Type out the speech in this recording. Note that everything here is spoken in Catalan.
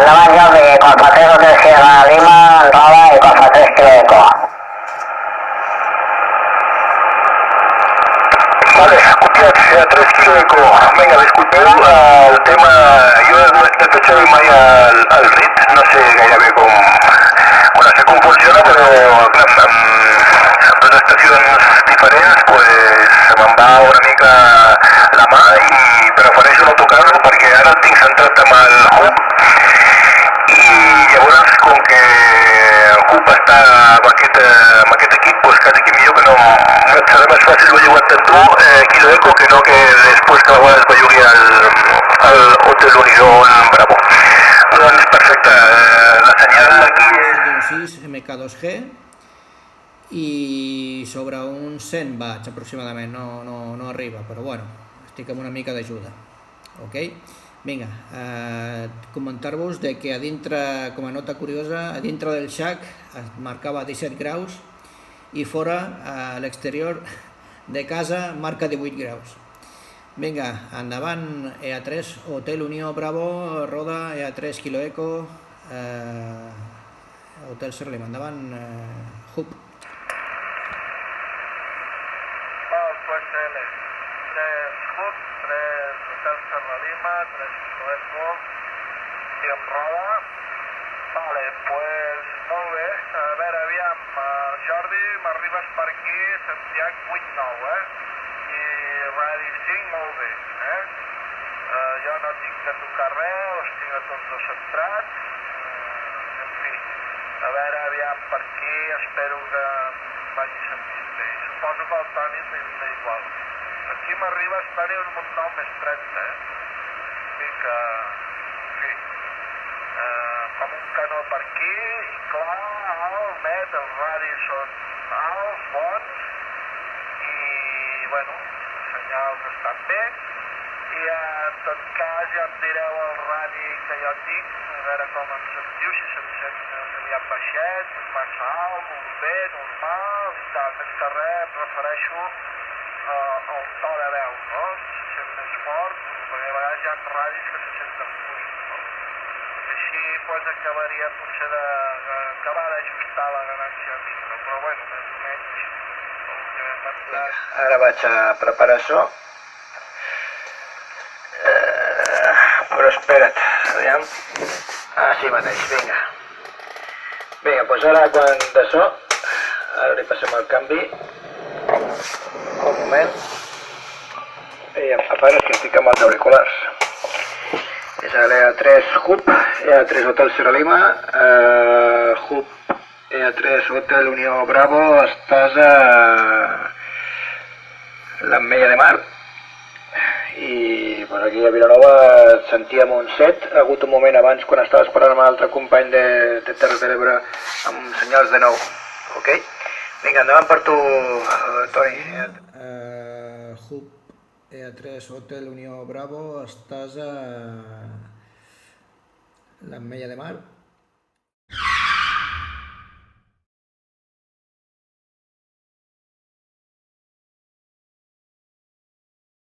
Endavant, Jordi, Alfa 3 Hotel Sierra Lima, Roda i Alfa 3 Kilo Eco. Vale, copiats, 3 Kilo Eco. Vinga, disculpeu, el tema... Jo no he fet servir mai el RIT, no sé gairebé com... Bueno, sé com funciona, però clar, amb dues estacions diferents, pues se me'n va una mica la mà i prefereixo no tocar-lo perquè ara el tinc centrat amb el hub i llavors com que el hub està amb aquest equip, pues quasi que millor que no serà més fàcil bellugar-te amb tu, Kilo Eco, que no que després que a vegades bellugui al Hotel Horizon Bravo. Doncs perfecte, la senyal aquí és... 6 MK2G i sobre uns 100 watts aproximadament, no arriba, però bueno, estic amb una mica d'ajuda. Ok? Vinga, comentar-vos que a dintre, com a nota curiosa, a dintre del xac es marcava 17 graus i fora, a l'exterior de casa, marca 18 graus. Vinga, endavant, EA3 Hotel Unió Bravo, Roda, EA3 Kilo Eco, Hotel Sierra Lima, endavant, hub. Pues 3 hub, 3 Hotel Sierra Lima, 3 Kilo Eco, 100 Roda. Vale, pues molt bé. A veure, aviam, Jordi, m'arribes per aquí, Santiago 8-9, I radi 5, molt bé, Jo no tinc de tocar res, els tinc a tots dos centrats, en fi. A veure, aviam, per aquí, espero que vagi sentint bé. Suposo que el Toni m'és igual. Aquí m'arribes, Toni, un munt 9 més 30, I que, en fi, com un canó per aquí, i clar, alt, net, els radis són alts, bons, i, bueno, els senyals estan bé, i en tot cas ja em direu el radi que jo tinc, a veure com em sentiu, si se'm sent aviat baixet, massa alt, molt bé, normal, i tal, més que res em refereixo al to de veu, no? Si se sent més fort, perquè a vegades hi ha radis que se senten fluïts, no? Així doncs acabaria potser d'acabar d'ajustar la ganància de micro, però bueno, més o menys el que hem pensat... Ara vaig a preparar això. Però espera't, aviam. Així mateix, vinga. Vinga, doncs ara quan d'això, ara li passem el canvi. Un moment. I em apagues que estic amb els auriculars. És l'EA3 Hub, EA3 Hotel Sierra Lima, Hub EA3 Hotel Unió Bravo, estàs a l'Ametlla de Mar. I doncs aquí a Vilanova et sentíem un 7, ha hagut un moment abans quan estava esperant amb l'altre company de Terres de l'Ebre amb senyals de 9, ok? Vinga, endavant per tu, Toni. Hub EA3 Hotel Unió Bravo, estàs a l'Ametlla de Mar.